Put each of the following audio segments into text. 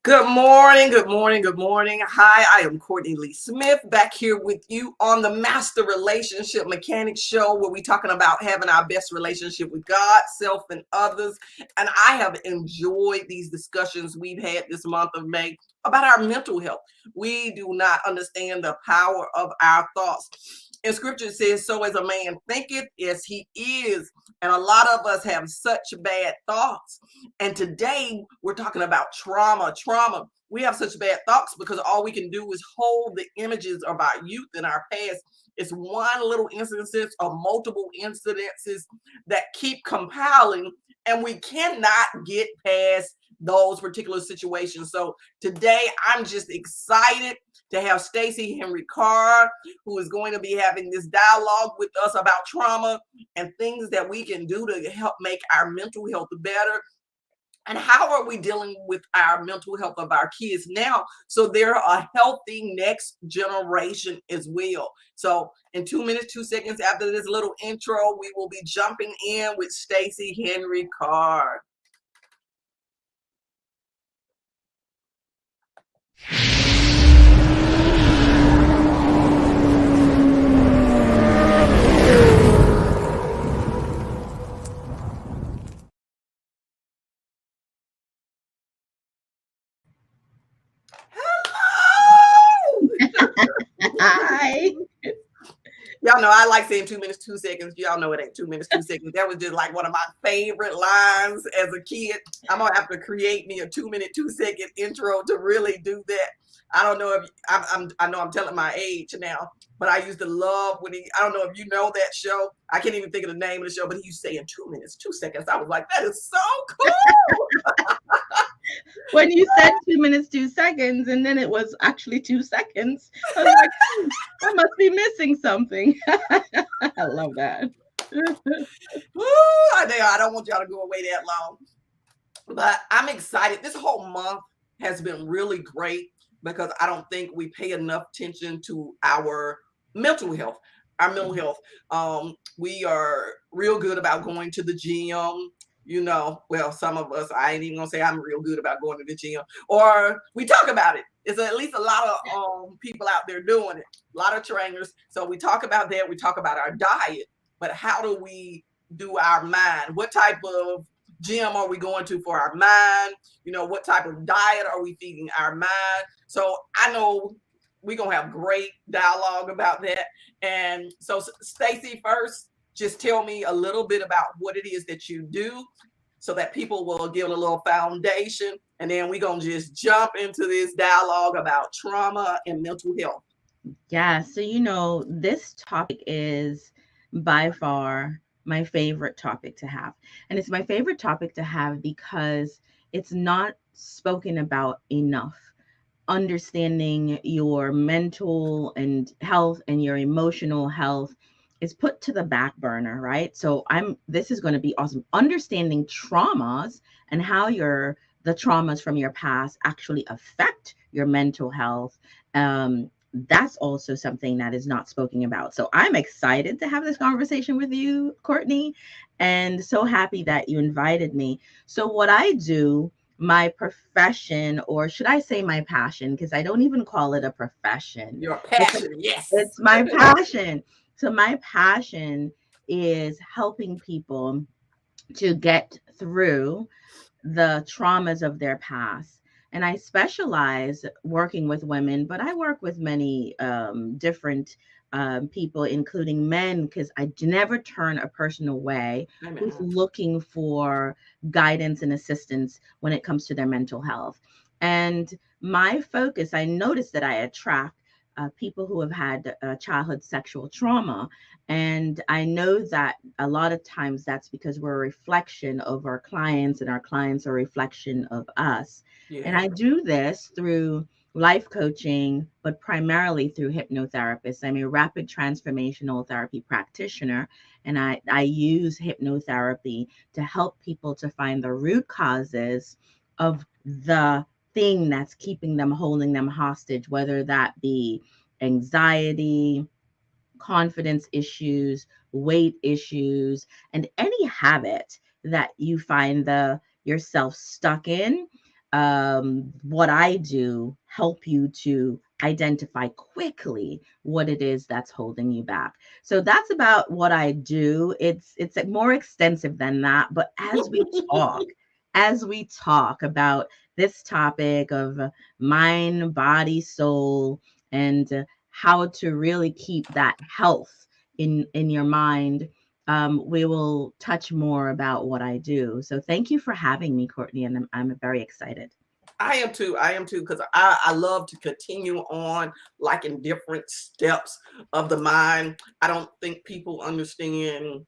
Good morning, good morning, good morning. Hi, I am Courtney Lee Smith back here with you on the Master Relationship Mechanics Show, where we're talking about having our best relationship with God, self, and others. And I have enjoyed these discussions we've had this month of May about our mental health. We do not understand the power of our thoughts. And scripture says, so as a man thinketh, as he is. And a lot of us have such bad thoughts. And today we're talking about trauma. Trauma. We have such bad thoughts because all we can do is hold the images of our youth and our past. It's one little instances or multiple incidences that keep compiling, and we cannot get past those particular situations. So today I'm just excited to have Stacey Henry-Carr, who is going to be having this dialogue with us about trauma and things that we can do to help make our mental health better. And how are we dealing with our mental health of our kids now so they're a healthy next generation as well? So in 2 minutes, 2 seconds after this little intro, we will be jumping in with Stacey Henry-Carr. Hi. Y'all know I like saying 2 minutes, 2 seconds. Y'all know it ain't 2 minutes, 2 seconds. That was just like one of my favorite lines as a kid. I'm gonna have to create me a 2 minute, 2 second intro to really do that. I don't know if I know I'm telling my age now, but I used to love when I don't know if you know that show. I can't even think of the name of the show, but he used to say in 2 minutes, 2 seconds. I was like, that is so cool. When you said 2 minutes, 2 seconds, and then it was actually 2 seconds, I was like, I must be missing something. I love that. Woo, I don't want y'all to go away that long. But I'm excited. This whole month has been really great because I don't think we pay enough attention to our mental health. Our mental health. We are real good about going to the gym. Well, some of us, I ain't even gonna say I'm real good about going to the gym, or we talk about it. It's at least a lot of people out there doing it, a lot of trainers. So we talk about that. We talk about our diet, but how do we do our mind? What type of gym are we going to for our mind? What type of diet are we feeding our mind? So I know we're going to have great dialogue about that. And so, Stacey, first, just tell me a little bit about what it is that you do so that people will get a little foundation. And then we're going to just jump into this dialogue about trauma and mental health. Yeah, so this topic is by far my favorite topic to have. And it's my favorite topic to have because it's not spoken about enough. Understanding your mental and health and your emotional health is put to the back burner, right? So this is going to be awesome. Understanding traumas and how the traumas from your past actually affect your mental health. That's also something that is not spoken about. So I'm excited to have this conversation with you, Courtney, and so happy that you invited me. So what I do, my profession, or should I say my passion, because I don't even call it a profession. Your It's passion, yes. it's my passion. So my passion is helping people to get through the traumas of their past. And I specialize working with women, but I work with many different people, including men, because I never turn a person away who's Amen. looking for guidance and assistance when it comes to their mental health. And my focus, I noticed that I attract people who have had childhood sexual trauma. And I know that a lot of times that's because we're a reflection of our clients, and our clients are a reflection of us. And Yeah. I do this through life coaching, but primarily through hypnotherapists. I'm a rapid transformational therapy practitioner, and I use hypnotherapy to help people to find the root causes of the thing that's keeping them, holding them hostage, whether that be anxiety, confidence issues, weight issues, and any habit that you find yourself stuck in. what I do help you to identify quickly what it is that's holding you back. So that's about what I do. It's more extensive than that, but as we talk about this topic of mind, body, soul, and how to really keep that health in your mind, we will touch more about what I do. So thank you for having me, Courtney, and I'm very excited. I am too. I am too, because I love to continue on like in different steps of the mind. I don't think people understand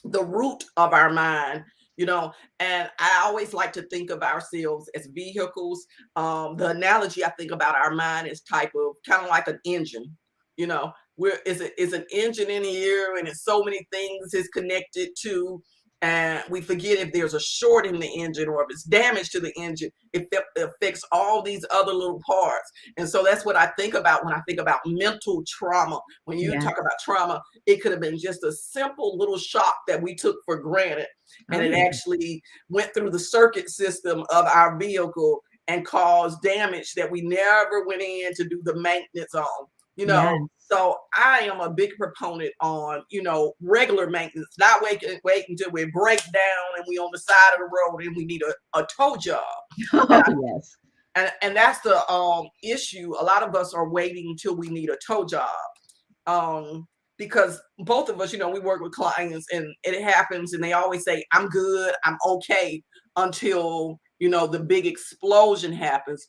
the root of our mind, you know. And I always like to think of ourselves as vehicles. The analogy I think about our mind is type of kind of like an engine, you know. Where is an engine in here, and it's so many things is connected to, and we forget if there's a short in the engine or if it's damage to the engine, it affects all these other little parts. And so that's what I think about when I think about mental trauma. When you Yeah. talk about trauma, it could have been just a simple little shock that we took for granted, and Oh it yeah. actually went through the circuit system of our vehicle and caused damage that we never went in to do the maintenance on, you know. Yes. So I am a big proponent on, you know, regular maintenance, not wait until we break down and we on the side of the road and we need a tow job. And Oh yes. and that's the issue. A lot of us are waiting until we need a tow job. Because both of us, you know, we work with clients and it happens and they always say, I'm good, I'm okay, until, you know, the big explosion happens.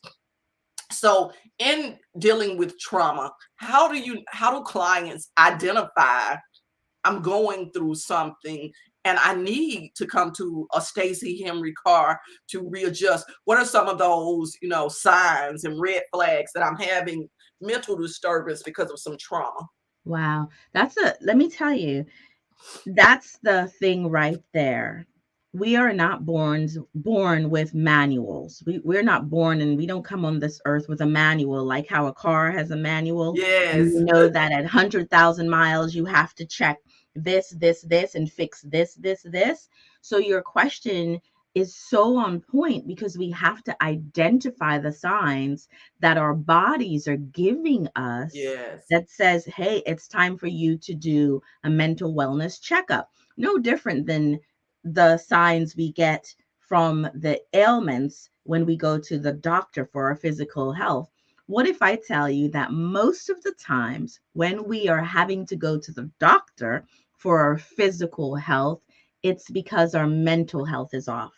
So in dealing with trauma, how do clients identify I'm going through something and I need to come to a Stacey Henry-Carr to readjust? What are some of those, you know, signs and red flags that I'm having mental disturbance because of some trauma? Wow. Let me tell you, that's the thing right there. We are not born with manuals. We're not born, and we don't come on this earth with a manual, like how a car has a manual. And Yes. you know that at 100,000 miles, you have to check this, and fix this. So your question is so on point because we have to identify the signs that our bodies are giving us Yes. that says, hey, it's time for you to do a mental wellness checkup. No different than the signs we get from the ailments when we go to the doctor for our physical health. What if I tell you that most of the times when we are having to go to the doctor for our physical health, it's because our mental health is off?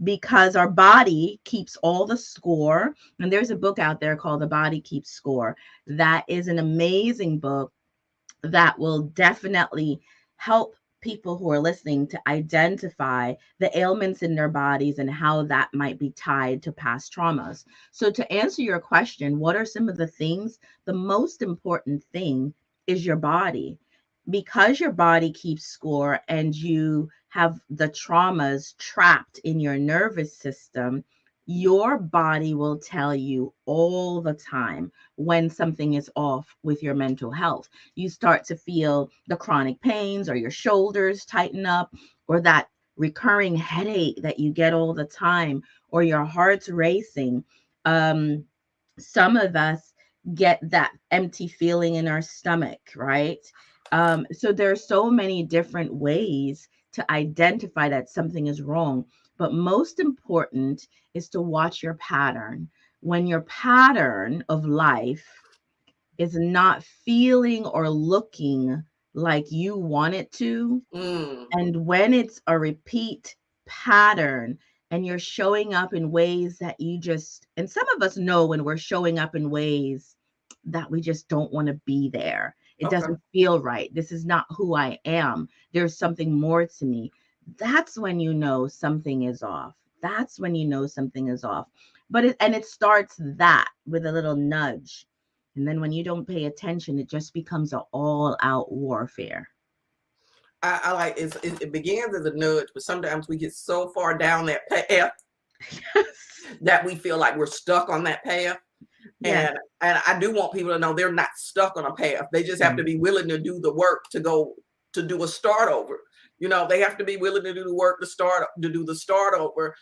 Because our body keeps all the score. And there's a book out there called The Body Keeps Score. That is an amazing book that will definitely help people who are listening to identify the ailments in their bodies and how that might be tied to past traumas. So, to answer your question, what are some of the things? The most important thing is your body. Because your body keeps score and you have the traumas trapped in your nervous system, your body will tell you all the time when something is off with your mental health. You start to feel the chronic pains, or your shoulders tighten up, or that recurring headache that you get all the time, or your heart's racing. Um, some of us get that empty feeling in our stomach, right? So there are so many different ways to identify that something is wrong. But most important is to watch your pattern. When your pattern of life is not feeling or looking like you want it to, Mm. and when it's a repeat pattern and you're showing up in ways that you just, and some of us know when we're showing up in ways that we just don't want to be there. It Okay. doesn't feel right. This is not who I am. There's something more to me. That's when you know something is off. That's when you know something is off. It starts that with a little nudge. And then when you don't pay attention, it just becomes an all out warfare. I like it begins as a nudge, but sometimes we get so far down that path Yes. that we feel like we're stuck on that path. Yes. And I do want people to know they're not stuck on a path. They just have to Right. be willing to do the work to go to do a start over. They have to be willing to do the work to do the start over.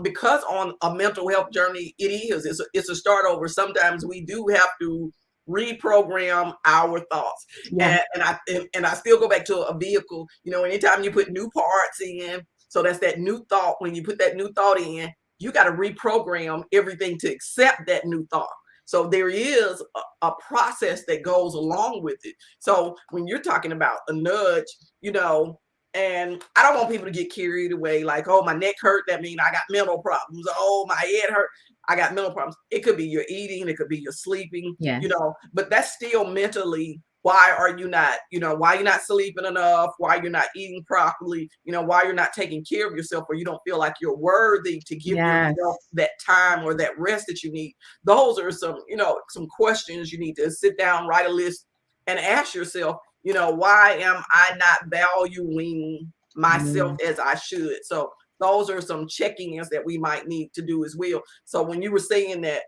Because on a mental health journey, it's a start over. Sometimes we do have to reprogram our thoughts, Yeah. and I still go back to a vehicle. Anytime you put new parts in, so that's that new thought. When you put that new thought in, you got to reprogram everything to accept that new thought. So there is a process that goes along with it. So when you're talking about a nudge, and I don't want people to get carried away like, oh, my neck hurt, that means I got mental problems. Oh, my head hurt, I got mental problems. It could be your eating, it could be your sleeping, Yes. but that's still mentally. Why are you not, why you're not sleeping enough, why you're not eating properly, why you're not taking care of yourself, or you don't feel like you're worthy to give yourself Yes. that time or that rest that you need. Those are some questions you need to sit down, write a list, and ask yourself, why am I not valuing myself Mm. as I should? So those are some check-ins that we might need to do as well. So when you were saying that,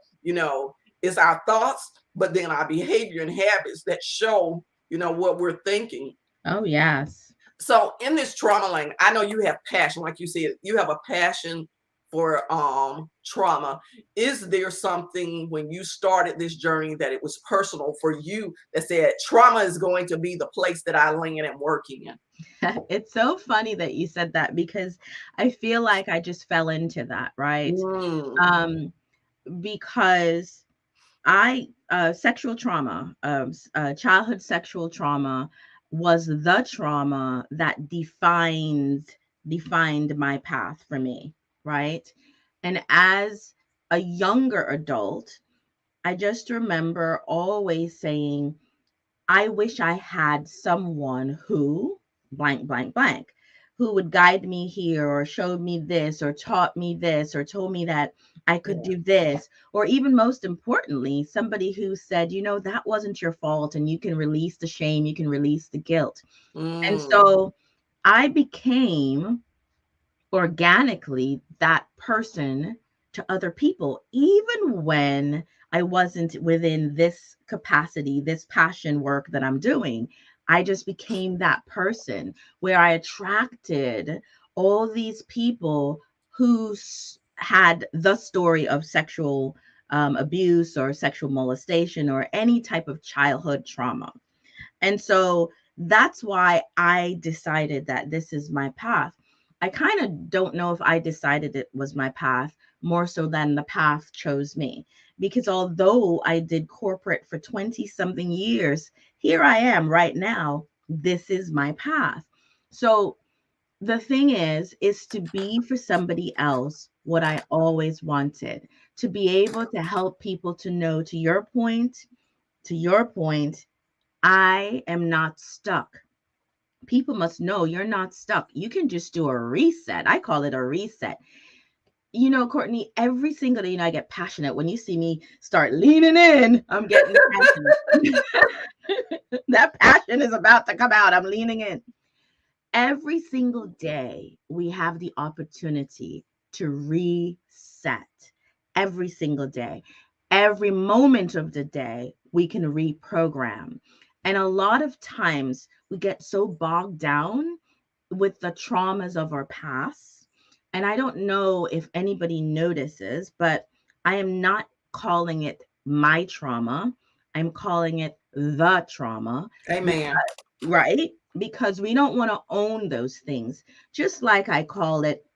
it's our thoughts, but then our behavior and habits that show, what we're thinking. Oh, yes. So in this trauma lane, I know you have passion, like you said, you have a passion for trauma. Is there something when you started this journey that it was personal for you that said trauma is going to be the place that I land and work in? It's so funny that you said that because I feel like I just fell into that, right? Mm, Um, because sexual trauma, childhood sexual trauma was the trauma that defined my path for me, right? And as a younger adult, I just remember always saying, I wish I had someone who blank, blank, blank, who would guide me here or showed me this or taught me this or told me that I could yeah. do this. Or even most importantly, somebody who said, that wasn't your fault and you can release the shame, you can release the guilt. And Mm, so I became organically that person to other people, even when I wasn't within this capacity, this passion work that I'm doing. I just became that person where I attracted all these people who had the story of sexual abuse or sexual molestation or any type of childhood trauma. And so that's why I decided that this is my path. I kind of don't know if I decided it was my path more so than the path chose me. Because although I did corporate for 20 something years, here I am right now. This is my path. So the thing is to be for somebody else what I always wanted, to be able to help people to know, to your point, I am not stuck. People must know you're not stuck. You can just do a reset. I call it a reset. Courtney, every single day, I get passionate. When you see me start leaning in, I'm getting passionate. That passion is about to come out. I'm leaning in. Every single day, we have the opportunity to reset. Every single day. Every moment of the day, we can reprogram. And a lot of times, we get so bogged down with the traumas of our past. And I don't know if anybody notices, but I am not calling it my trauma. I'm calling it the trauma, amen. right? Because we don't want to own those things. Just like I call it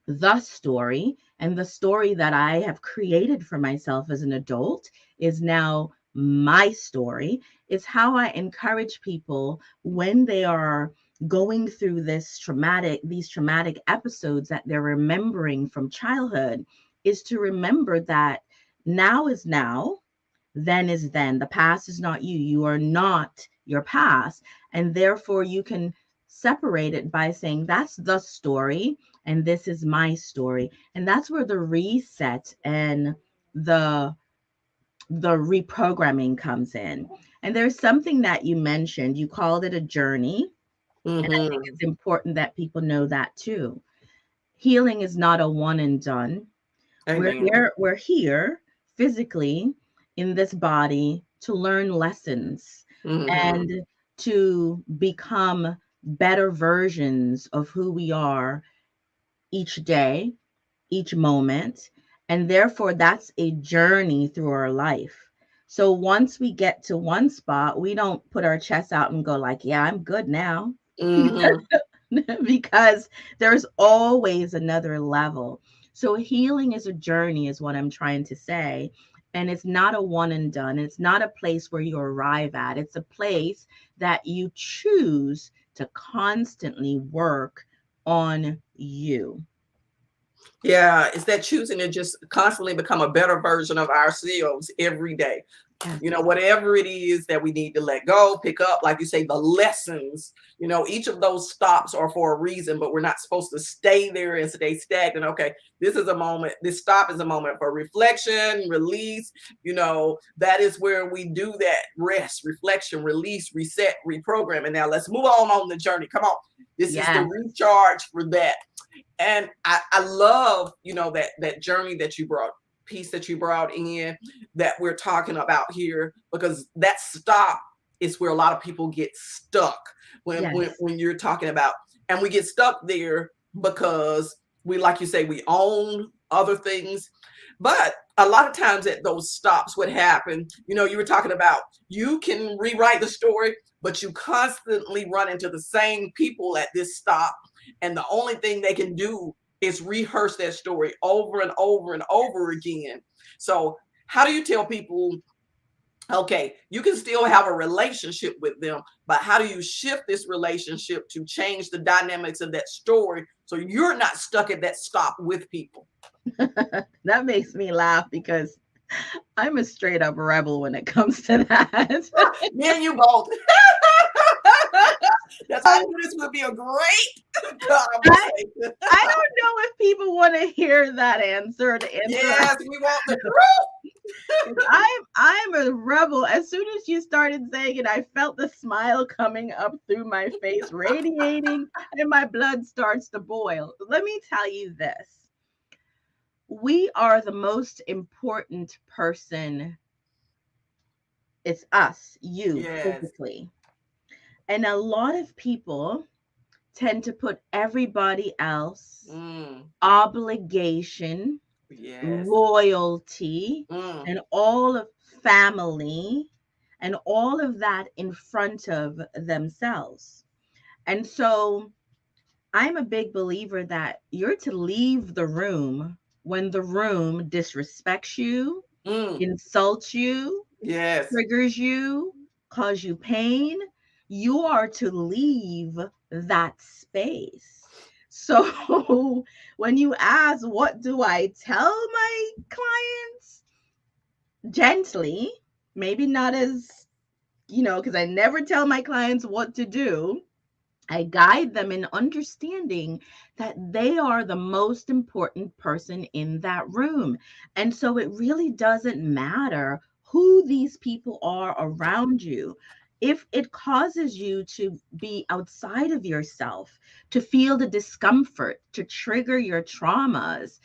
the story, and the story that I have created for myself as an adult is now my story, is how I encourage people when they are going through these traumatic episodes that they're remembering from childhood, is to remember that now is now, then is then. The past is not you. You are not your past. And therefore, you can separate it by saying, that's the story, and this is my story. And that's where the reset and the reprogramming comes in. And there's something that you mentioned. You called it a journey. And I think Mm-hmm. it's important that people know that too. Healing is not a one and done. Amen. We're here physically in this body to learn lessons Mm-hmm. and to become better versions of who we are each day, each moment. And therefore, that's a journey through our life. So once we get to one spot, we don't put our chest out and go like, yeah, I'm good now. Hmm. Because there's always another level. So healing is a journey, is what I'm trying to say. And it's not a one and done. It's not a place where you arrive at. It's a place that you choose to constantly work on you. Yeah, it's that choosing to just constantly become a better version of ourselves every day. Yes. Whatever it is that we need to let go, pick up, like you say, the lessons, each of those stops are for a reason, but we're not supposed to stay there and stay stagnant. Okay, this is a moment, this stop is a moment for reflection, release. That is where we do that rest, reflection, release, reset, reprogram. And now let's move on the journey. Come on. This is the Yes. recharge for that. And I love, that journey that you brought, piece that you brought in, that we're talking about here, because that stop is where a lot of people get stuck when when, Yes. when you're talking about, and we get stuck there because we, like you say, we own other things. But a lot of times at those stops, what happened, you were talking about, you can rewrite the story, but you constantly run into the same people at this stop, and the only thing they can do is rehearse that story over and over and over again. So how do you tell people, okay, you can still have a relationship with them, but how do you shift this relationship to change the dynamics of that story so you're not stuck at that stop with people? That makes me laugh because I'm a straight up rebel when it comes to that. Me and you both. That's how I knew this would be a great I conversation. I don't know if people want to hear that answer. The answer Yes, we want the truth. is I'm a rebel. As soon as you started saying it, I felt the smile coming up through my face, radiating, and my blood starts to boil. Let me tell you this. We are the most important person. It's us, you Yes. physically. And a lot of people tend to put everybody else, Mm, obligation, yes. loyalty, Mm, and all of family and all of that in front of themselves. And so I'm a big believer that you're to leave the room when the room disrespects you, mm, insults you, yes. triggers you, cause you pain. You are to leave that space. So when you ask, what do I tell my clients? Gently, maybe not as, because I never tell my clients what to do. I guide them in understanding that they are the most important person in that room. And so it really doesn't matter who these people are around you. If it causes you to be outside of yourself, to feel the discomfort, to trigger your traumas,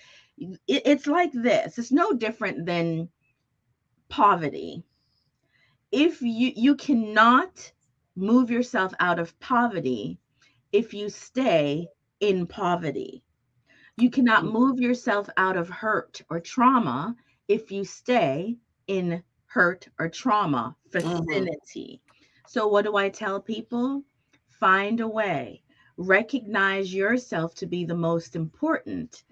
it's like this. It's no different than poverty. If you cannot move yourself out of poverty if you stay in poverty. You cannot Mm, move yourself out of hurt or trauma if you stay in hurt or trauma mhm. vicinity. So, what do I tell people? Find a way. Recognize yourself to be the most important.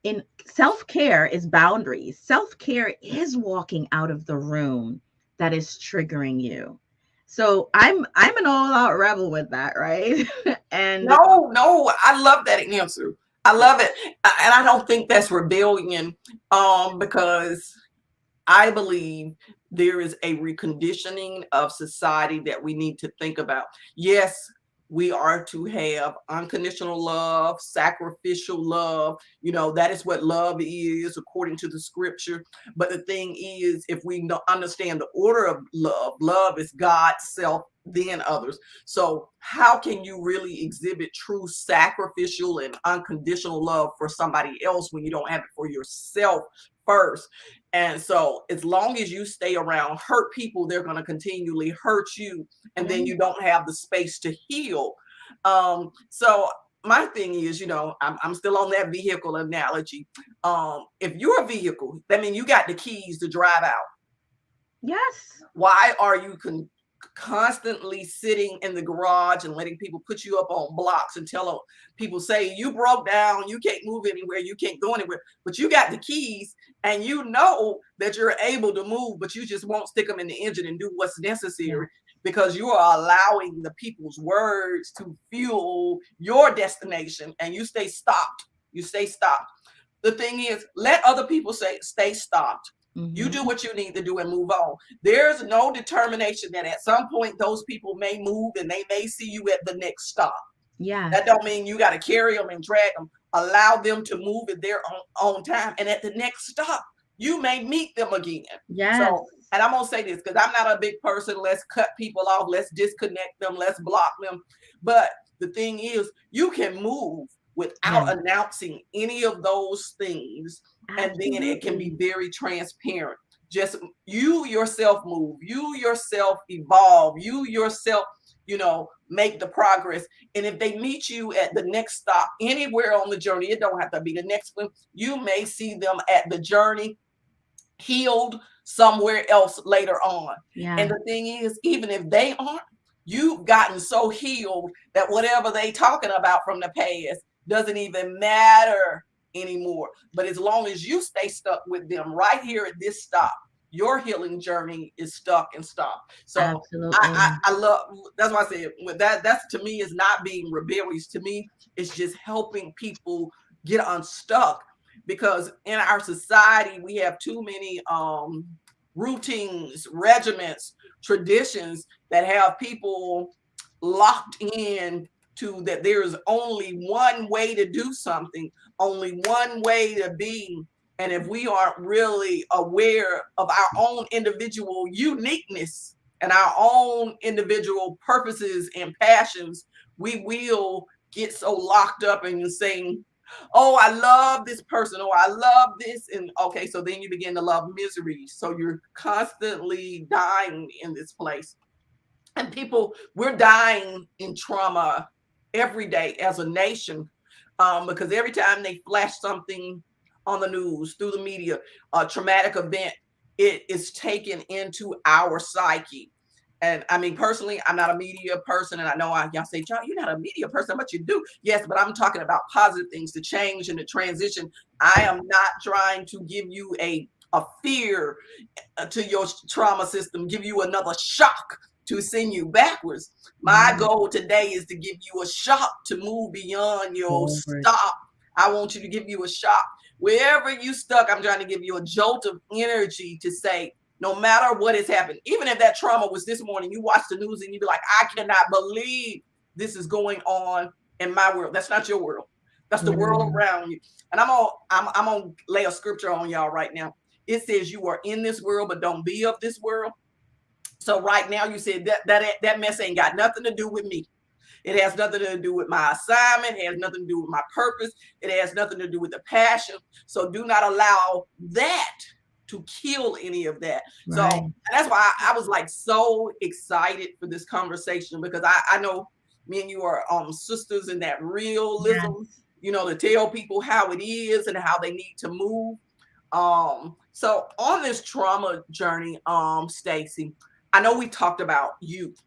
In self-care is boundaries. Self-care is walking out of the room that is triggering you. So I'm an all-out rebel with that, right? And No, no, I love that answer. I love it. And I don't think that's rebellion, because I believe there is a reconditioning of society that we need to think about. Yes, we are to have unconditional love, sacrificial love. That is what love is according to the scripture. But the thing is, if we don't understand the order of love, love is God, self, then others. So, how can you really exhibit true sacrificial and unconditional love for somebody else when you don't have it for yourself first? And so, as long as you stay around hurt people, they're going to continually hurt you. And then Mhm. you don't have the space to heal. So my thing is, I'm still on that vehicle analogy. If you're a vehicle, that means you got the keys to drive out. Yes. Why are you constantly sitting in the garage and letting people put you up on blocks and tell people, say you broke down, you can't move anywhere, you can't go anywhere, but you got the keys and you know that you're able to move, but you just won't stick them in the engine and do what's Yeah. necessary because you are allowing the people's words to fuel your destination, and you stay stopped. You stay stopped. The thing is, let other people say, stay stopped. You do Mm-hmm. what you need to do and move on. There's no determination that at some point those people may move and they may see you at the next stop. That Yes. don't mean you got to carry them and drag them. Allow them to move at their own time. And at the next stop, you may meet them again. Yes. So, and I'm going to say this because I'm not a big person. Let's cut people off. Let's disconnect them. Let's block them. But the thing is, you can move Yes. without announcing any of those things. And then it can be Absolutely. very transparent. Just you yourself move, you yourself evolve, you yourself, make the progress. And if they meet you at the next stop, anywhere on the journey, it don't have to be the next one. You may see them at the journey healed somewhere else later on. And Yeah. the thing is, even if they aren't, you've gotten so healed that whatever they talking about from the past doesn't even matter anymore. But as long as you stay stuck with them right here at this stop, your healing journey is stuck and stopped. So Absolutely. I love, that's why I said with that's to me is not being rebellious. To me, it's just helping people get unstuck, because in our society we have too many routines, regiments, traditions that have people locked in to that there is only one way to do something, only one way to be. And if we aren't really aware of our own individual uniqueness and our own individual purposes and passions, we will get so locked up in saying, oh, I love this person, or I love this. And okay, so then you begin to love misery. So you're constantly dying in this place. And people, we're dying in trauma every day as a nation, because every time they flash something on the news, through the media, a traumatic event, it is taken into our psyche. And I mean, personally, I'm not a media person, and I know y'all say, John, you're not a media person, but you do. Yes, but I'm talking about positive things, to change and to transition. I am not trying to give you a fear to your trauma system, give you another shock to send you backwards. My Right. goal today is to give you a shock to move beyond your Forward. stop. I want you to give you a shock. Wherever you stuck, I'm trying to give you a jolt of energy to say, no matter what has happened, even if that trauma was this morning, you watch the news and you be like, I cannot believe this is going on in my world. That's not your world. That's the world Right. around you. And I'm gonna lay a scripture on y'all right now. It says you are in this world, but don't be of this world. So right now, you said that mess ain't got nothing to do with me. It has nothing to do with my assignment. It has nothing to do with my purpose. It has nothing to do with the passion. So do not allow that to kill any of that. So Right. that's why I was like so excited for this conversation, because I know me and you are sisters in that realism, Yes. to tell people how it is and how they need to move. So on this trauma journey, Stacey, I know we talked about youth,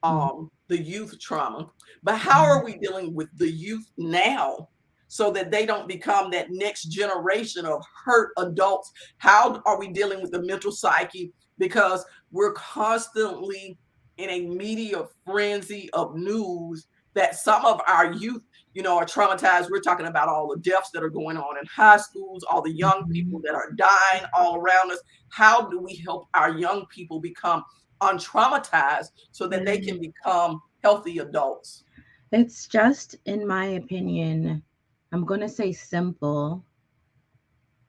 Mhm. the youth trauma, but how are we dealing with the youth now so that they don't become that next generation of hurt adults? How are we dealing with the mental psyche? Because we're constantly in a media frenzy of news that some of our youth, are traumatized. We're talking about all the deaths that are going on in high schools, all the young people Mhm. that are dying all around us. How do we help our young people become untraumatized so that they can Right. become healthy adults? It's just, in my opinion, I'm going to say simple,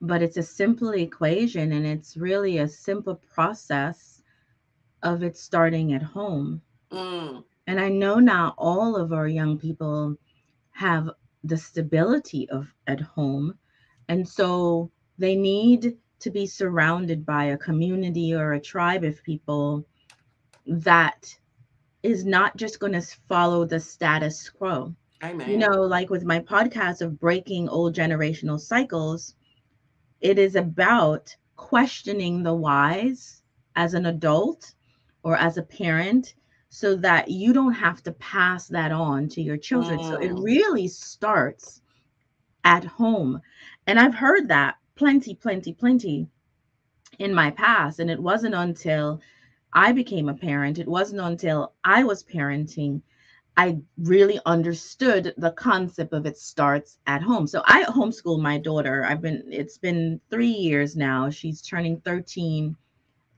but it's a simple equation and it's really a simple process of it starting at home. Mm, And I know not all of our young people have the stability of at home. And so they need to be surrounded by a community or a tribe of people that is not just going to follow the status quo. You Amen. know, like with my podcast of breaking old generational cycles, it is about questioning the whys as an adult or as a parent so that you don't have to pass that on to your children. So it Mm, really starts at home. And I've heard that plenty, plenty, plenty in my past. And it wasn't until I became a parent, it wasn't until I was parenting, I really understood the concept of it starts at home. So I homeschool my daughter. It's been 3 years now. She's turning 13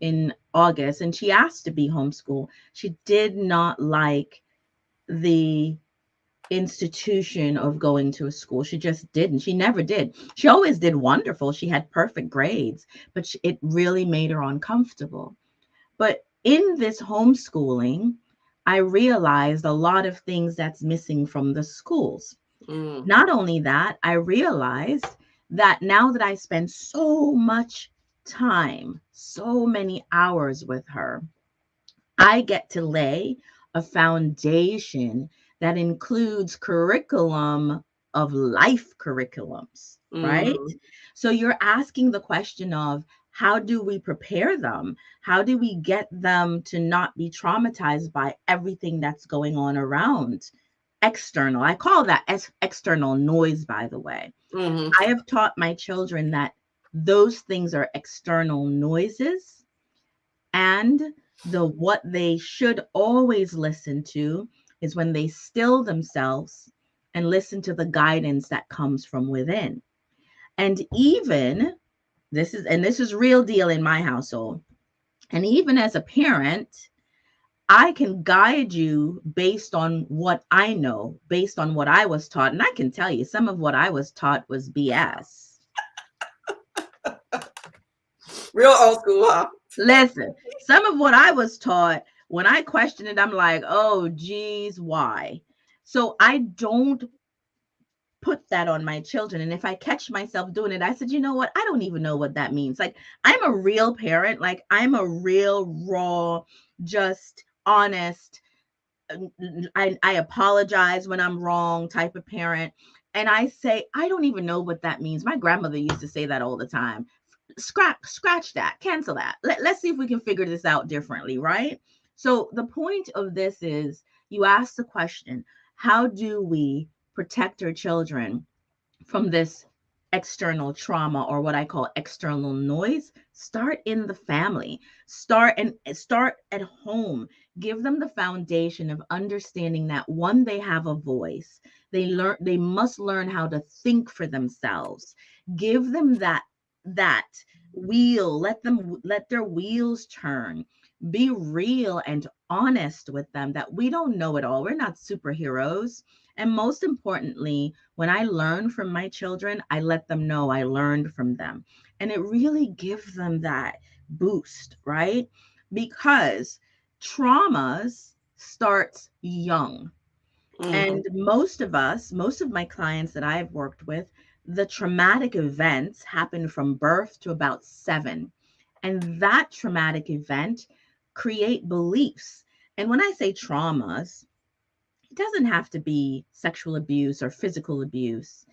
in August, and she asked to be homeschooled. She did not like the institution of going to a school. She just didn't. She never did. She always did wonderful. She had perfect grades, but it really made her uncomfortable. But in this homeschooling, I realized a lot of things that's missing from the schools. mm, Not only that, I realized that now that I spend so much time, so many hours with her, I get to lay a foundation that includes curriculum of life curriculums, right? mm, So you're asking the question of how do we prepare them? How do we get them to not be traumatized by everything that's going on around external? I call that external noise, by the way. mm, I have taught my children that those things are external noises, and what they should always listen to is when they still themselves and listen to the guidance that comes from within. And even this is real deal in my household. And even as a parent, I can guide you based on what I know, based on what I was taught. And I can tell you some of what I was taught was BS. real old school, huh? Listen, some of what I was taught, when I question it, I'm like, oh, geez, why? So I don't put that on my children. And if I catch myself doing it, I said, you know what? I don't even know what that means. Like, I'm a real parent. Like, I'm a real, raw, just honest, I apologize when I'm wrong type of parent. And I say, I don't even know what that means. My grandmother used to say that all the time. Scratch that, cancel that. Let's see if we can figure this out differently, right? So the point of this is you ask the question, how do we protect our children from this external trauma, or what I call external noise? Start in the family. Start at home. Give them the foundation of understanding that one, they have a voice. They must learn how to think for themselves. Give them that wheel. Let their wheels turn. Be real and honest with them that we don't know it all. We're not superheroes. And most importantly, when I learn from my children, I let them know I learned from them. And it really gives them that boost, right? Because traumas starts young. Mm, And most of my clients that I've worked with, the traumatic events happen from birth to about 7. And that traumatic event create beliefs. And when I say traumas, it doesn't have to be sexual abuse or physical abuse.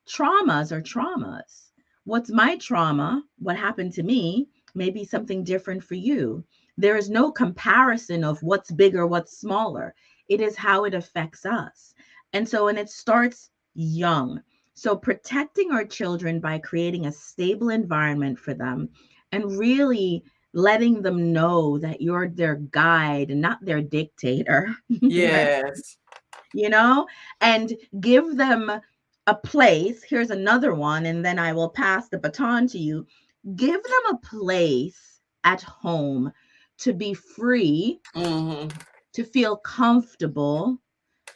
Traumas are traumas. What's my trauma, what happened to me, may be something different for you. There is no comparison of what's bigger, what's smaller. It is how it affects us. And it starts young. So protecting our children by creating a stable environment for them and really letting them know that you're their guide and not their dictator, right? yes. You know, and give them a place. Here's another one, and then I will pass the baton to you. Give them a place at home to be free, Hmm. to feel comfortable,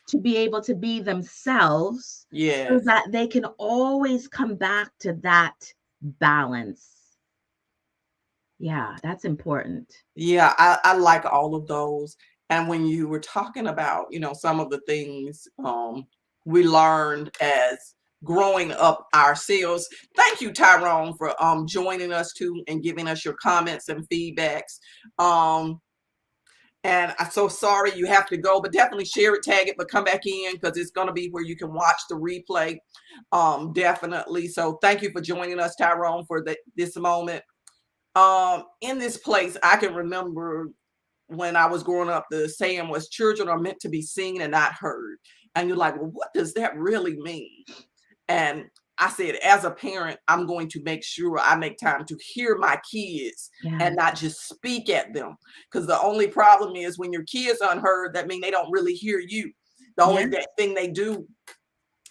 to be able to be themselves so Yes. that they can always come back to that balance. Yeah, that's important. Yeah, I like all of those. And when you were talking about, some of the things we learned as growing up ourselves. Thank you, Tyrone, for joining us too and giving us your comments and feedbacks. Um, And I'm so sorry you have to go, but definitely share it, tag it, but come back in because it's going to be where you can watch the replay. Definitely. So thank you for joining us, Tyrone, for this moment. In this place, I can remember when I was growing up, the saying was children are meant to be seen and not heard. And you're like, well, what does that really mean? And I said, as a parent, I'm going to make sure I make time to hear my kids and Yes. not just speak at them. Because the only problem is when your kids unheard, that means they don't really hear you. The only Yes. thing they do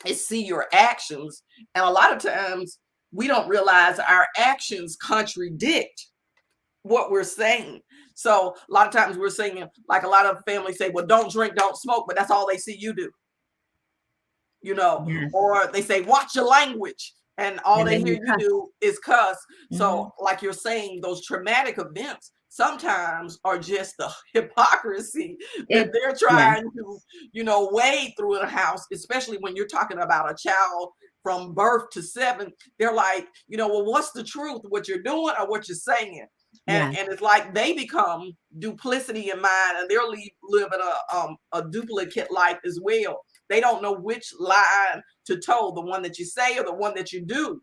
is see your actions. And a lot of times we don't realize our actions contradict what we're saying. So a lot of times we're saying, like a lot of families say, well, don't drink, don't smoke, but that's all they see you do, Yes. or they say, watch your language. And all And they then hear you you cuss. do is cuss. Hmm. So, like you're saying, those traumatic events sometimes are just the hypocrisy that It's they're yes. trying to, wade through the house, especially when you're talking about a child from birth to 7. They're like, well, what's the truth? What you're doing or what you're saying? And, Yes. and it's like they become duplicity in mind, and they're living a duplicate life as well. They don't know which line to toe, the one that you say or the one that you do.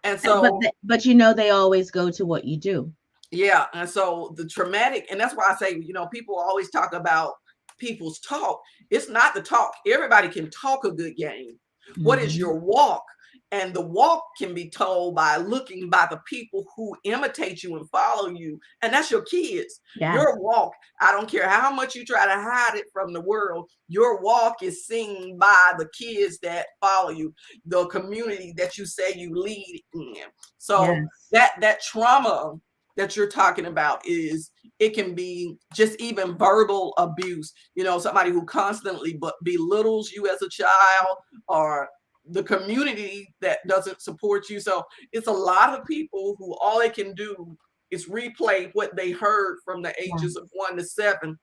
And so, But you know they always go to what you do. yeah. And so the traumatic, and that's why I say, people always talk about people's talk. It's not the talk. Everybody can talk a good game. What is Hmm. your walk? And the walk can be told by looking by the people who imitate you and follow you. And that's your kids. Yes. Your walk, I don't care how much you try to hide it from the world, your walk is seen by the kids that follow you, the community that you say you lead in. So Yes. that trauma that you're talking about it can be just even verbal abuse, somebody who constantly belittles you as a child, or the community that doesn't support you. So it's a lot of people who all they can do is replay what they heard from the ages Yes. of 1 to 7,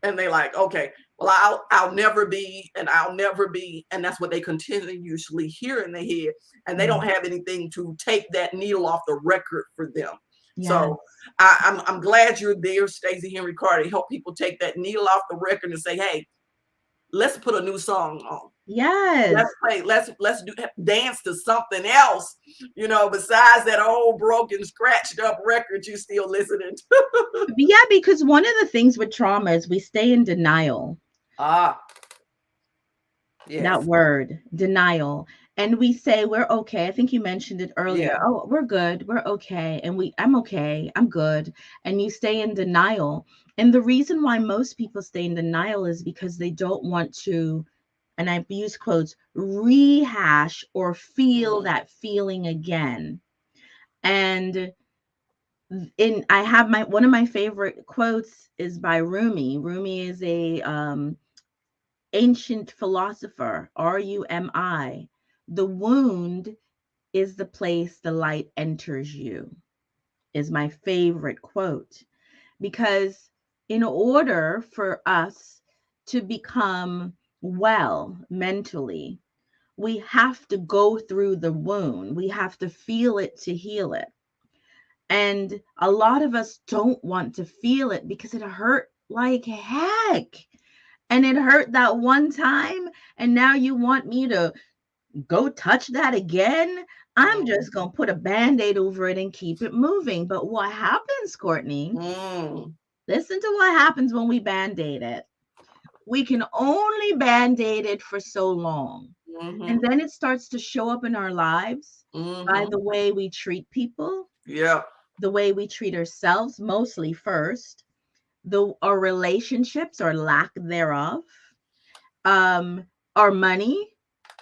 and they like, okay, well, I'll never be, and I'll never be, and that's what they continuously hear in their head, and they don't Yes. have anything to take that needle off the record for them. Yes. So I'm glad you're there, Stacey Henry-Carr, to help people take that needle off the record and say, hey, let's put a new song on. Yes. Let's play. Let's do dance to something else. Besides that old broken, scratched up record you still listening to. Yeah, because one of the things with trauma is we stay in denial. Ah, That yes, word, denial. And we say we're okay. I think you mentioned it earlier. yeah. Oh, we're good. We're okay. And I'm okay. I'm good. And you stay in denial. And the reason why most people stay in denial is because they don't want to, and I use quotes, rehash or feel Mm, that feeling again. And in I have my one of my favorite quotes is by Rumi. Rumi is a ancient philosopher, Rumi. The wound is the place the light enters you, is my favorite quote. Because in order for us to become well mentally, we have to go through the wound. We have to feel it to heal it. And a lot of us don't want to feel it because it hurt like heck. And it hurt that one time. And now you want me to go touch that again? I'm just mm, going to put a band aid over it and keep it moving. But what happens, Courtney? mm, Listen to what happens when we band aid it. We can only band aid it for so long. And mm-hmm, then it starts to show up in our lives by mm-hmm. the way we treat people, Yeah. the way we treat ourselves, mostly first, our relationships or lack thereof, um, our money,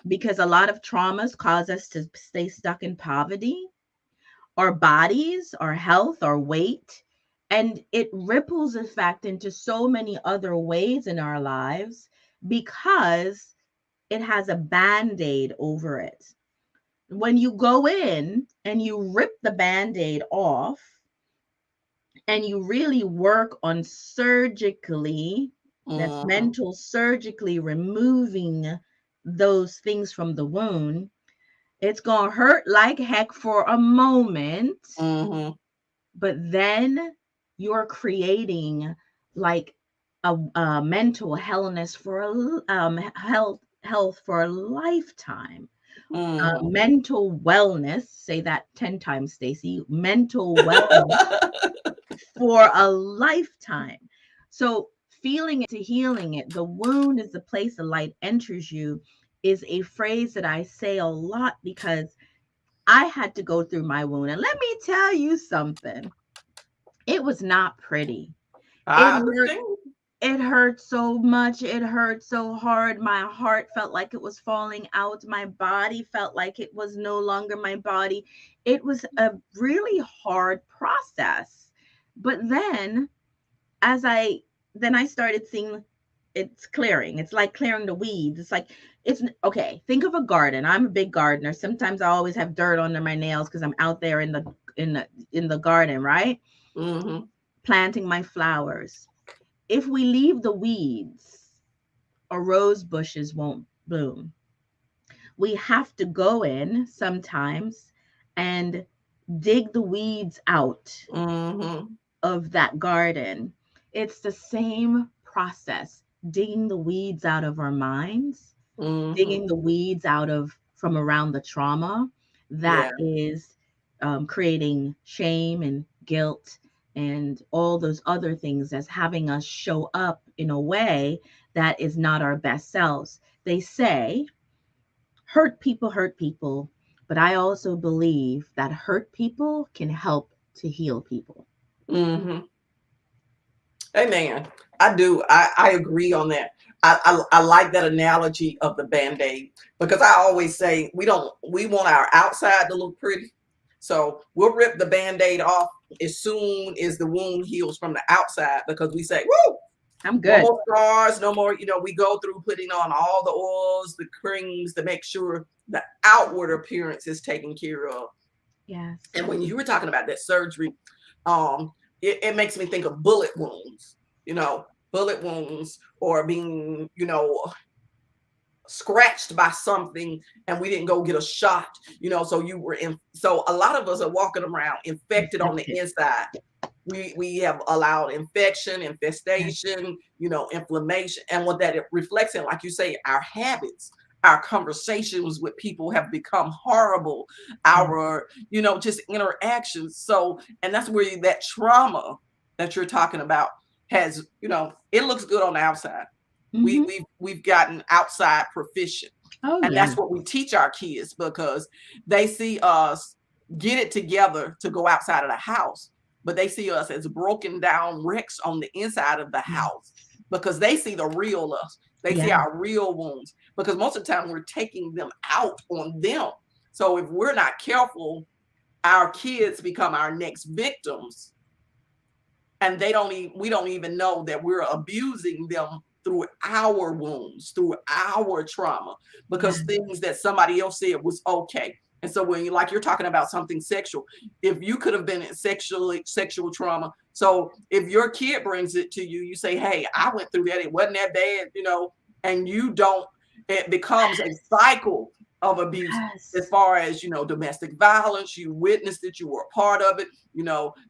because a lot of traumas cause us to stay stuck in poverty, our bodies, our health, our weight, and it ripples effect into so many other ways in our lives because it has a band-aid over it. When you go in and you rip the band-aid off and you really work on surgically, that's Mm-hmm, mental surgically removing those things from the wound, it's going to hurt like heck for a moment, mm-hmm. but then you're creating like a mental wellness for health for a lifetime. Mm-hmm. Mental wellness, say that 10 times, Stacey. Mental wellness for a lifetime. So, feeling it to healing it, the wound is the place the light enters you, is a phrase that I say a lot because I had to go through my wound. And let me tell you something, it was not pretty. It I hurt. understand. It hurt so much. It hurt so hard. My heart felt like it was falling out. My body felt like it was no longer my body. It was a really hard process. But then as I started seeing it's clearing. It's like clearing the weeds. It's like it's okay. Think of a garden. I'm a big gardener. Sometimes I always have dirt under my nails because I'm out there in the garden, right? Mm-hmm. Planting my flowers. If we leave the weeds, a rose bushes won't bloom. We have to go in sometimes and dig the weeds out Mm-hmm. of that garden. It's the same process, digging the weeds out of our minds, Mm-hmm. digging the weeds out of from around the trauma that Yeah. is creating shame and guilt and all those other things that's having us show up in a way that is not our best selves. They say hurt people, but I also believe that hurt people can help to heal people. Mm-hmm. Amen. I do. I agree on that. I like that analogy of the band-aid because I always say we want our outside to look pretty. So we'll rip the band-aid off as soon as the wound heals from the outside because we say, woo, I'm no good. more scars, no more, we go through putting on all the oils, the creams to make sure the outward appearance is taken care of. Yes. And when you were talking about that surgery, um, it makes me think of bullet wounds, you know, bullet wounds or being, scratched by something and we didn't go get a shot, so you were in. So a lot of us are walking around infected on the Infected. inside. We have allowed infection, Yes. infestation, inflammation. And what that reflects in, like you say, our habits, our conversations with people have become horrible, Yeah. our, just interactions. So, and that's where that trauma that you're talking about has, it looks good on the outside. Hmm. We've gotten outside proficient. Oh And yeah. that's what we teach our kids because they see us get it together to go outside of the house, but they see us as broken down wrecks on the inside of the Yes. house because they see the real us. They see Yeah. our real wounds because most of the time we're taking them out on them. So if we're not careful, our kids become our next victims and we don't even know that we're abusing them through our wounds, through our trauma, Yeah. because things that somebody else said was okay. And so when you're talking about something sexual, if you could have been in sexual trauma, so if your kid brings it to you, you say, hey, I went through that, it wasn't that bad, and you don't, it becomes a cycle of abuse. As Yes. far as domestic violence, you witnessed it, you were a part of it,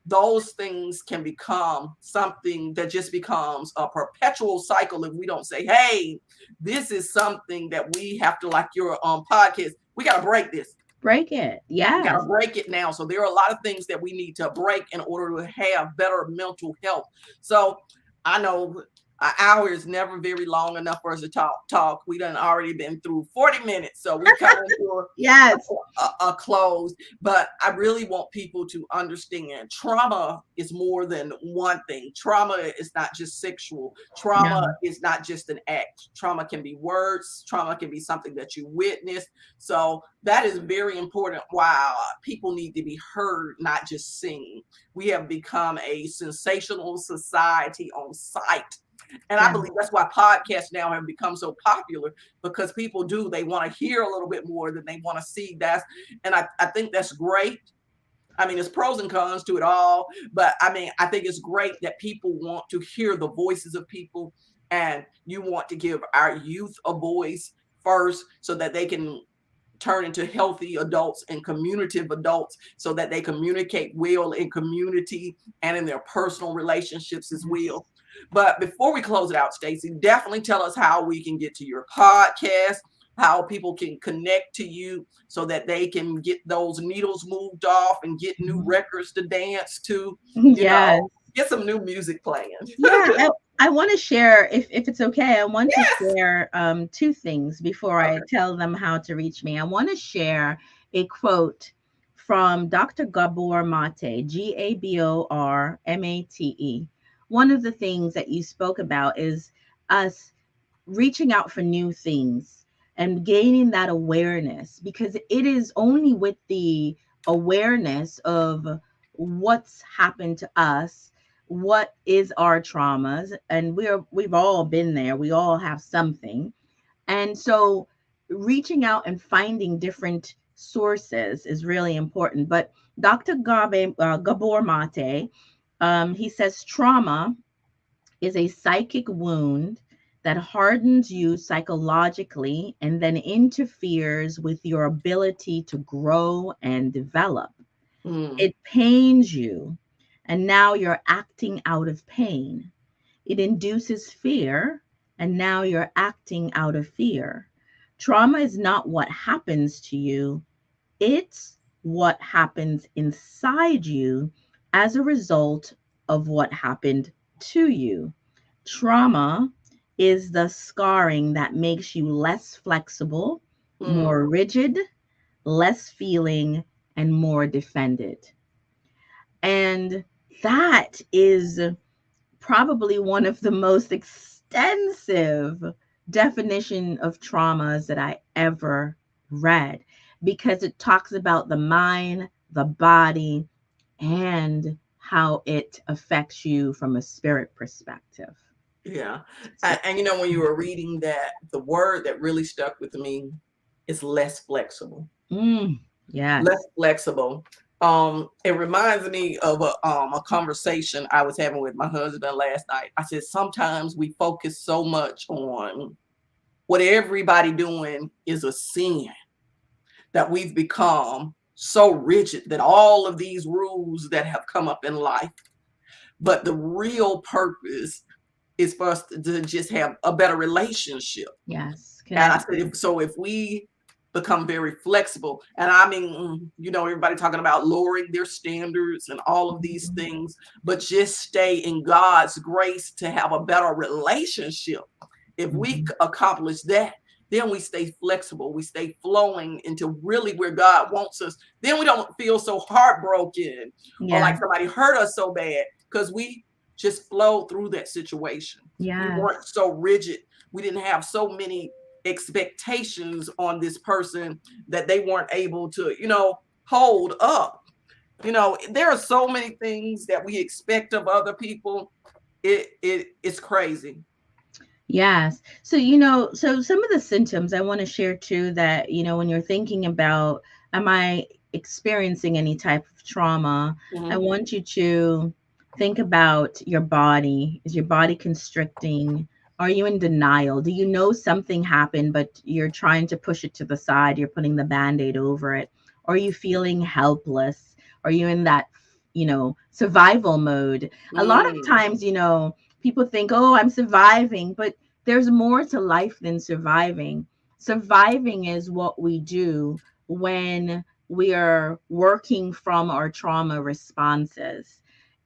those things can become something that just becomes a perpetual cycle if we don't say, hey, this is something that we have to, like your podcast, we got to break this. Break it. We got to Yes. break it now. So there are a lot of things that we need to break in order to have better mental health. So I know an hour is never very long enough for us to talk. We done already been through 40 minutes. So we coming to Yes. a close, but I really want people to understand trauma is more than one thing. Trauma is not just sexual. Trauma No. is not just an act. Trauma can be words. Trauma can be something that you witnessed. So that is very important. Why people need to be heard, not just seen. We have become a sensational society on sight. And I Yeah. believe that's why podcasts now have become so popular because people they want to hear a little bit more than they want to see. And I think that's great. I mean, there's pros and cons to it all, but I mean, I think it's great that people want to hear the voices of people and you want to give our youth a voice first so that they can turn into healthy adults and communicative adults so that they communicate well in community and in their personal relationships as Yes. well. But before we close it out, Stacey, definitely tell us how we can get to your podcast, how people can connect to you so that they can get those needles moved off and get new Mhm. records to dance to, you Yes. know, get some new music playing. Yeah, I want to share, if it's okay, I want to Yes. share two things before I Okay. tell them how to reach me. I want to share a quote from Dr. Gabor Mate, Gabormate. One of the things that you spoke about is us reaching out for new things and gaining that awareness, because it is only with the awareness of what's happened to us, what is our traumas, and we've all been there, we all have something. And so reaching out and finding different sources is really important. But Dr. Gabor Mate, he says trauma is a psychic wound that hardens you psychologically and then interferes with your ability to grow and develop. Mm, It pains you, and now you're acting out of pain. It induces fear, and now you're acting out of fear. Trauma is not what happens to you, it's what happens inside you as a result of what happened to you. Trauma is the scarring that makes you less flexible, mm, more rigid, less feeling, and more defended. And that is probably one of the most extensive definition of traumas that I ever read, because it talks about the mind, the body, and how it affects you from a spirit perspective. yeah. So, And you know, when you were reading that, the word that really stuck with me is less flexible. mm, Less yes, flexible. It reminds me of a conversation I was having with my husband last night. I said sometimes we focus so much on what everybody doing is a sin that we've become so rigid that all of these rules that have come up in life, but the real purpose is for us to just have a better relationship. yes, And I connect. said, so if we become very flexible, and I mean, you know, everybody talking about lowering their standards and all of these Mhm. things, but just stay in God's grace to have a better relationship. If we Mhm. accomplish that, then we stay flexible. We stay flowing into really where God wants us. Then we don't feel so heartbroken or Yeah, like somebody hurt us so bad because we just flowed through that situation. We weren't yes, so rigid. We didn't have so many expectations on this person that they weren't able to, you know, hold up. You know, there are so many things that we expect of other people. It's crazy. yes. So, so some of the symptoms I want to share too, that, when you're thinking about, am I experiencing any type of trauma? I Hmm. want you to think about your body. Is your body constricting? Are you in denial? Do you know something happened, but you're trying to push it to the side? You're putting the band aid over it. Are you feeling helpless? Are you in that, survival mode? A lot of Mm, times, people think, oh, I'm surviving, but there's more to life than surviving. Surviving is what we do when we are working from our trauma responses.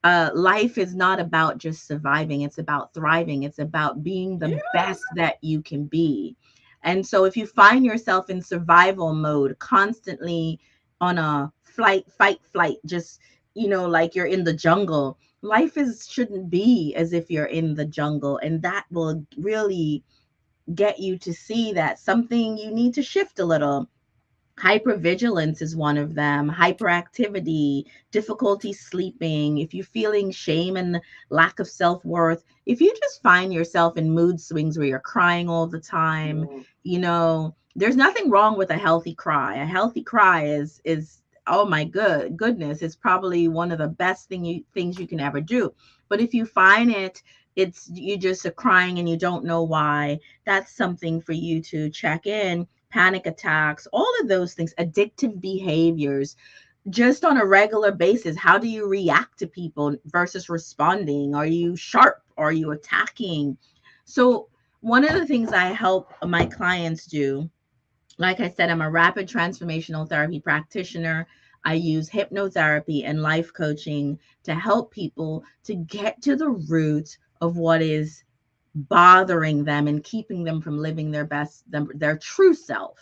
Life is not about just surviving, it's about thriving, it's about being the yeah. best that you can be. And so, if you find yourself in survival mode, constantly on a flight, fight, flight, just like you're in the jungle, life is shouldn't be as if you're in the jungle, and that will really get you to see that something you need to shift a little. Hypervigilance is one of them, hyperactivity, difficulty sleeping, if you're feeling shame and lack of self-worth, if you just find yourself in mood swings where you're crying all the time, Mm, there's nothing wrong with a healthy cry. A healthy cry is oh my goodness, it's probably one of the best things you can ever do. But if you find it's you just are crying and you don't know why, that's something for you to check in. Panic attacks, all of those things, addictive behaviors. just on a regular basis? How do you react to people versus responding? Are you sharp? Are you attacking? So, one of the things I help my clients do, like I said, I'm a rapid transformational therapy practitioner. I use hypnotherapy and life coaching to help people to get to the root of what is bothering them and keeping them from living their best, their true self,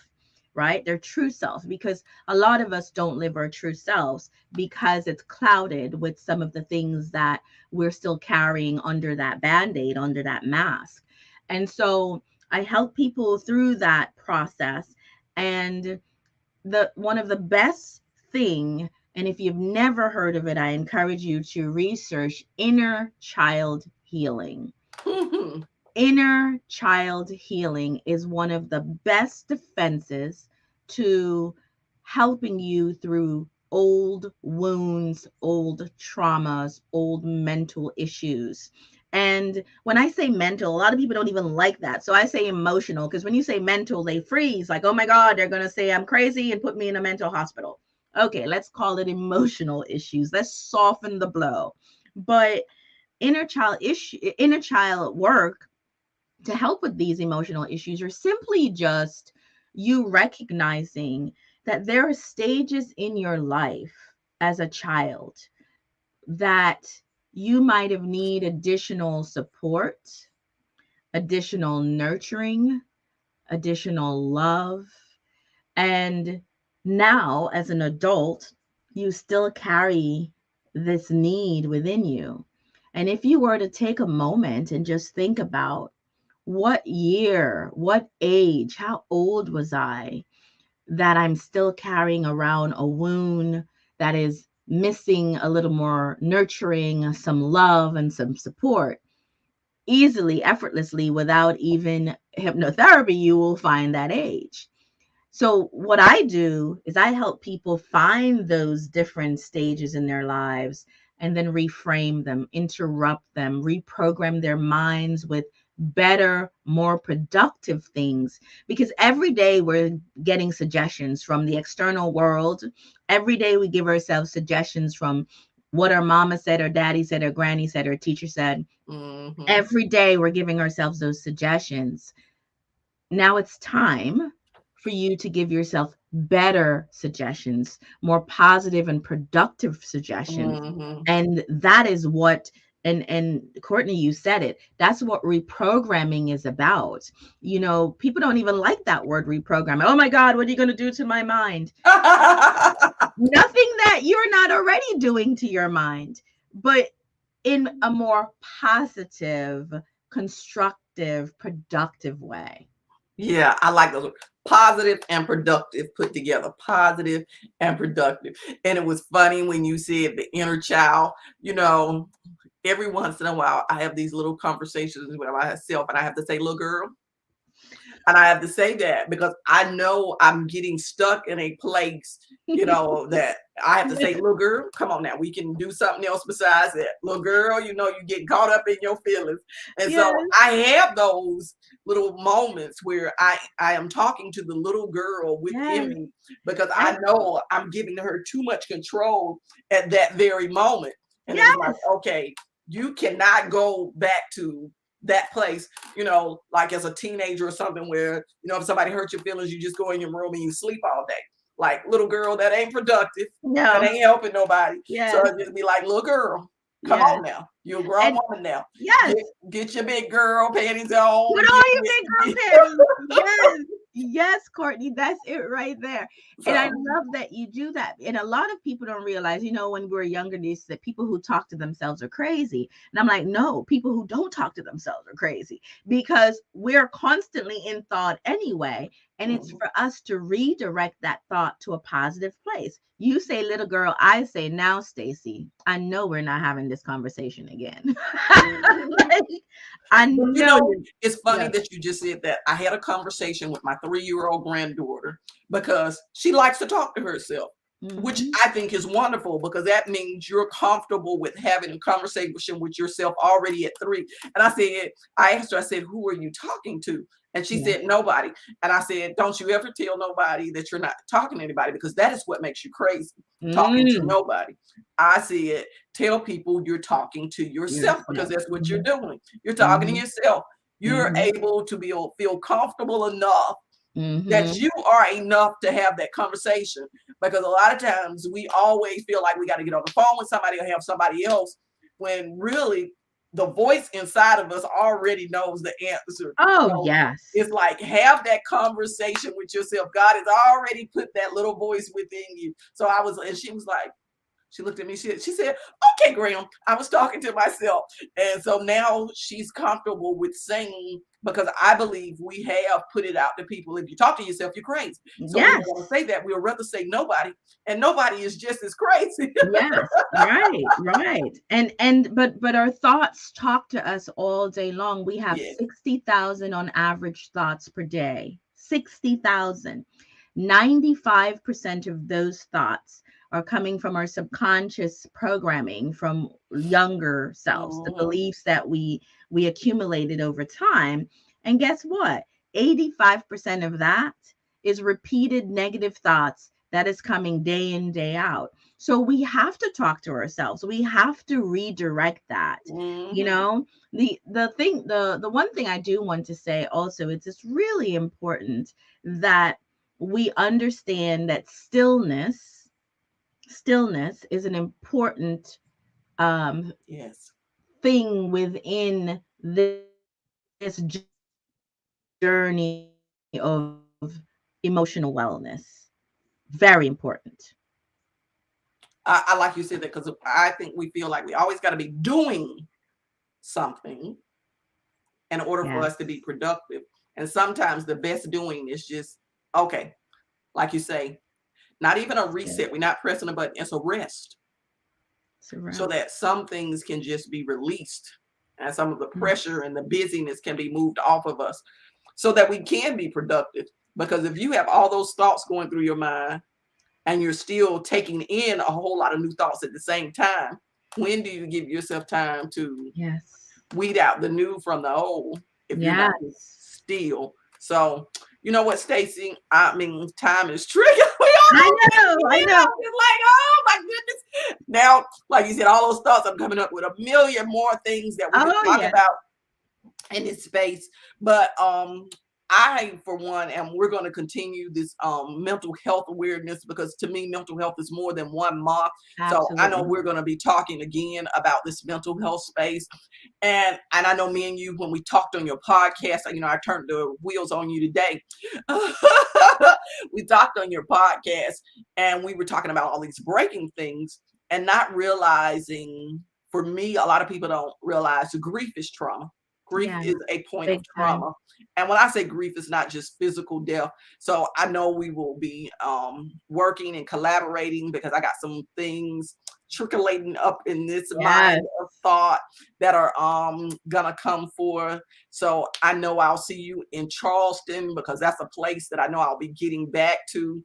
right? Their true self. Because a lot of us don't live our true selves because it's clouded with some of the things that we're still carrying under that band aid, under that mask. And so I help people through that process. And the one of the best thing, and if you've never heard of it, I encourage you to research inner child healing. Inner child healing is one of the best defenses to helping you through old wounds, old traumas, old mental issues. And when I say mental, a lot of people don't even like that. So I say emotional, because when you say mental, they freeze like, oh my God, they're going to say I'm crazy and put me in a mental hospital. Okay, let's call it emotional issues. Let's soften the blow. But inner child work to help with these emotional issues, or simply just you recognizing that there are stages in your life as a child that you might have need additional support, additional nurturing, additional love. And now as an adult, you still carry this need within you. And if you were to take a moment and just think about what year, what age, how old was I that I'm still carrying around a wound that is missing a little more nurturing, some love, and some support? Easily, effortlessly, without even hypnotherapy, you will find that age. So, what I do is I help people find those different stages in their lives and then reframe them, interrupt them, reprogram their minds with better, more productive things. Because every day we're getting suggestions from the external world. Every day we give ourselves suggestions from what our mama said, or daddy said, or granny said, or teacher said. Mm-hmm. Every day we're giving ourselves those suggestions. Now it's time for you to give yourself better suggestions, more positive and productive suggestions. Mm-hmm. And that is what, and Courtney, you said it, that's what reprogramming is about. You know, people don't even like that word reprogramming. Oh my God, what are you going to do to my mind? Nothing that you're not already doing to your mind, but in a more positive, constructive, productive way. Yeah, I like those positive and productive put together. Positive and productive. And it was funny when you said the inner child, you know, every once in a while I have these little conversations with myself and I have to say, little girl. And I have to say that because I know I'm getting stuck in a place, that I have to say, little girl, come on now, we can do something else besides that. Little girl, you get caught up in your feelings. And so Yes. I have those little moments where I am talking to the little girl within Yes. me because I And know I'm giving her too much control at that very moment. And it was like, yes. okay, you cannot go back to that place, like as a teenager or something where, if somebody hurts your feelings, you just go in your room and you sleep all day. Like, little girl, that ain't productive. That No. ain't helping nobody. So Yes. I just be like, little girl, come Yes. on now. You're a grown And woman now. yes. Get your big girl panties on. Put on your big girl panties. Yes. Yes, Courtney, that's it right there. And I So, love that you do that. And a lot of people don't realize, when we were younger, they said people who talk to themselves are crazy. And I'm like, no, people who don't talk to themselves are crazy because we're constantly in thought anyway. And it's mhm. for us to redirect that thought to a positive place. You say, little girl, I say, now, Stacey, I know we're not having this conversation again. Like, I But know. it's funny Yes. that you just said that. I had a conversation with my 3-year-old granddaughter because she likes to talk to herself, which Hmm. I think is wonderful because that means you're comfortable with having a conversation with yourself already at 3. And I asked her, I said, who are you talking to? And she Yeah. said, nobody. And I said, don't you ever tell nobody that you're not talking to anybody, because that is what makes you crazy, talking to Mm, nobody. I said, tell people you're talking to yourself, because yourself. that's what you're Mhm, doing. You're talking to mhm, yourself. You're mhm, able to feel comfortable enough that mhm. you are enough to have that conversation. Because a lot of times we always feel like we got to get on the phone with somebody or have somebody else, when really the voice inside of us already knows the answer. Oh, So yes. it's like, have that conversation with yourself. God has already put that little voice within you. So and she was like, she looked at me, she said, okay, Graham, I was talking to myself. And so now she's comfortable with saying, because I believe we have put it out to people. If you talk to yourself, you're crazy. So we don't want Yes. to say that. We'll rather say nobody. And nobody is just as crazy. Yes. Right. Right. But our thoughts talk to us all day long. We have Yeah. 60,000 on average thoughts per day. 60,000. 95% of those thoughts are coming from our subconscious programming from younger selves, the Mhm. beliefs that we accumulated over time. And guess what? 85% of that is repeated negative thoughts that is coming day in, day out. So we have to talk to ourselves. We have to redirect that. You Mhm. know, the one thing I do want to say also, it's really important that we understand that stillness is an important um Yes. thing within this journey of emotional wellness. Very important. I like you said that, because I think we feel like we always got to be doing something in order for us to be Yes. productive. And sometimes the best doing is just, okay, like you say, not even a Still. reset. We're not pressing a button. It's a rest, It's a so that rest. some things can just be released, and some of the pressure Yes. and the busyness can be moved off of us, so that we can be productive. Because if you have all those thoughts going through your mind and you're still taking in a whole lot of new thoughts at the same time, when do you give yourself time to Yes. weed out the new from the old if you're not just Yes. still? So, you know what, Stacey? I mean, time is tricky. We I almost at know. the I end. know. I'm just like, oh my goodness. Now, like you said, all those thoughts, I'm coming up with a million more things that we could Oh, talk yes. about in this space. But I, for one, and we're going to continue this mental health awareness, because to me mental health is more than 1 month. So I know Absolutely. we're going to be talking again about this mental health space. And I know me and you, when we talked on your podcast, I turned the wheels on you today. We talked on your podcast, and we were talking about all these breaking things, and not realizing, for me, a lot of people don't realize grief is trauma. Grief Yeah. is a point of Big time. trauma. And when I say grief, it's not just physical death. So I know we will be working and collaborating, because I got some things trickling up in this mind Yes. of thought that are gonna come forth. So I know I'll see you in Charleston, because that's a place that I know I'll be getting back to.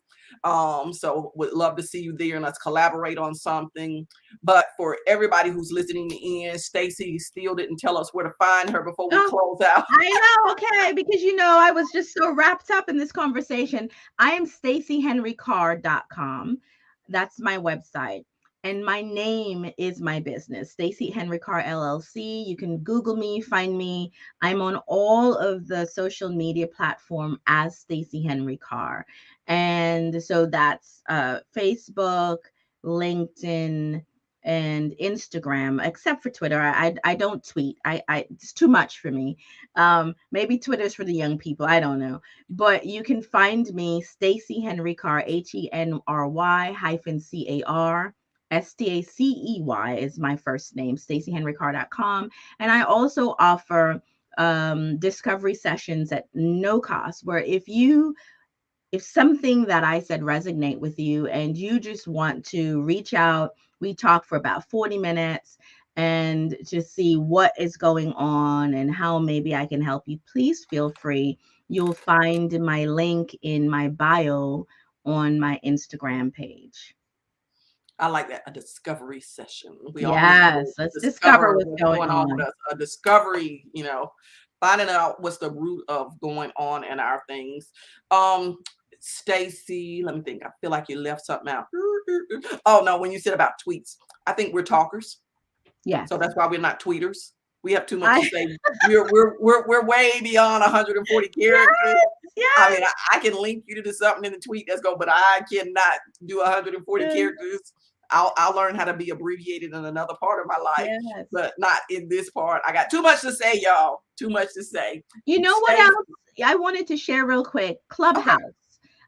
So would love to see you there and let's collaborate on something. But for everybody who's listening in, Stacey still didn't tell us where to find her before we Oh, close out. I know. Okay, because I was just so wrapped up in this conversation. I am StaceyHenry-Carr.com. That's my website. And my name is my business, Stacey Henry-Carr LLC. You can Google me, find me. I'm on all of the social media platform as Stacey Henry-Carr. And so that's Facebook, LinkedIn, and Instagram, except for Twitter. I don't tweet. I it's too much for me. Maybe Twitter's for the young people. I don't know. But you can find me, Stacey Henry Carr, HenryCar Stacey is my first name, StaceyHenryCarr.com. And I also offer discovery sessions at no cost, where if something that I said resonate with you and you just want to reach out, we talk for about 40 minutes and just see what is going on and how maybe I can help you. Please feel free. You'll find my link in my bio on my Instagram page. I like that, a discovery session. We all need to Yes, let's discover discover what's what's going going on with on. us. A discovery, finding out what's the root of going on in our things. Um, Stacey, let me think. I feel like you left something out. Oh no, when you said about tweets, I think we're talkers, so Yes. that's why we're not tweeters. We have too much to I say. We're way beyond 140 characters. yes, I mean, yes, I can link you to something in the tweet that's go, but I cannot do 140 yes, characters. I'll learn how to be abbreviated in another part of my life, yes. but not in this part. I got too much to say, y'all. Too much to say. You know what Stay else I wanted to share real quick? okay. Clubhouse.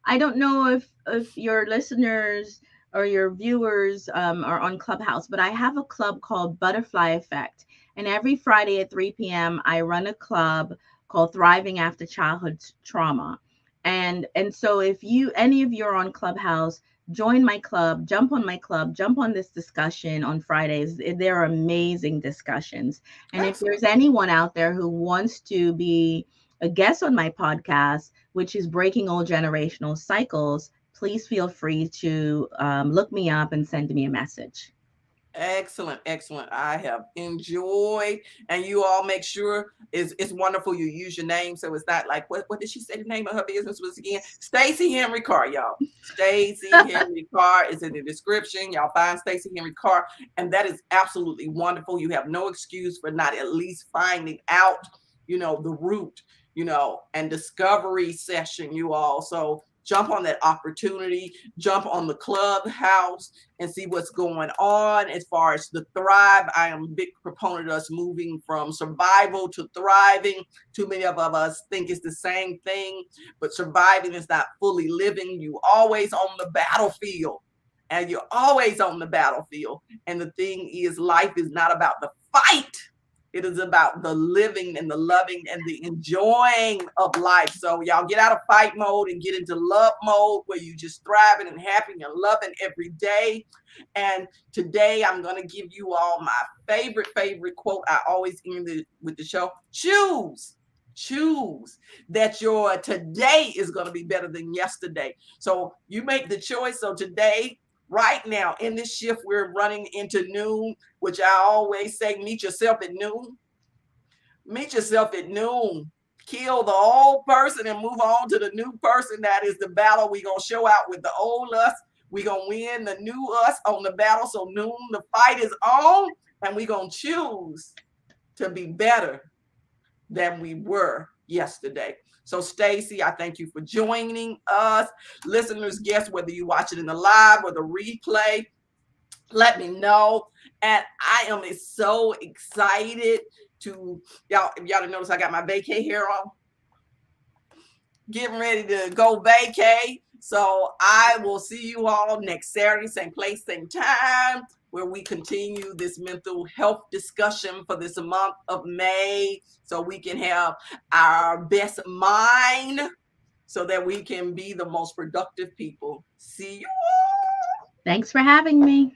I don't know if your listeners or your viewers are on Clubhouse, but I have a club called Butterfly Effect, and every Friday at 3 p.m. I run a club called Thriving After Childhood Trauma. And so if you any of you are on Clubhouse, join my club, jump on my club, jump on this discussion on Fridays. They're amazing discussions. And if Excellent. there's anyone out there who wants to be a guest on my podcast, which is Breaking Old Generational Cycles, please feel free to look me up and send me a message. Excellent, excellent. I have enjoyed, and you all make sure it's wonderful. You use your name, so it's not like what did she say the name of her business was again? Stacey Henry-Carr, y'all. Stacey Henry-Carr is in the description. Y'all find Stacey Henry-Carr, and that is absolutely wonderful. You have no excuse for not at least finding out, the root, and discovery session. You all so jump on that opportunity, jump on the clubhouse and see what's going on as far as the thrive. I am a big proponent of us moving from survival to thriving. Too many of us think it's the same thing, but surviving is not fully living. You always on the battlefield. And you're always on the battlefield. And the thing is, life is not about the fight. It is about the living and the loving and the enjoying of life. So y'all get out of fight mode and get into love mode where you just thriving and happy and loving every day. And today I'm going to give you all my favorite quote. I always end with the show. Choose that your today is going to be better than yesterday. So you make the choice. So today, right now in this shift, we're running into noon, which I always say, meet yourself at noon. Meet yourself at noon. Kill the old person and move on to the new person. That is the battle we're going to show out with the old us. We're going to win the new us on the battle. So noon, the fight is on, and we're going to choose to be better than we were yesterday. So Stacey, I thank you for joining us. Listeners, guests, whether you watch it in the live or the replay, let me know. And I am so excited to, y'all, if y'all didn't notice, I got my vacay hair on. Getting ready to go vacay. So I will see you all next Saturday, same place, same time, where we continue this mental health discussion for this month of May, so we can have our best mind so that we can be the most productive people. See you. Thanks for having me.